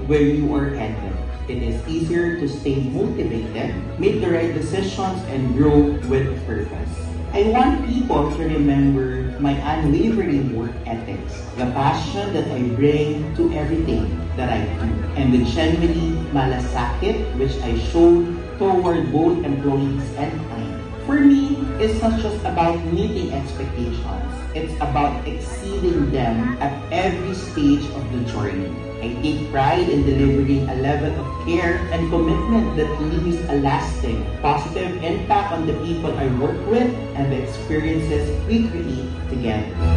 where you are headed. It is easier to stay motivated, make the right decisions, and grow with purpose. I want people to remember my unwavering work ethics, the passion that I bring to everything that I do, and the genuinely malasakit which I showed toward both employees and clients. For me, it's not just about meeting expectations. It's about exceeding them at every stage of the journey. I take pride in delivering a level of care and commitment that leaves a lasting, positive impact on the people I work with and the experiences we create together.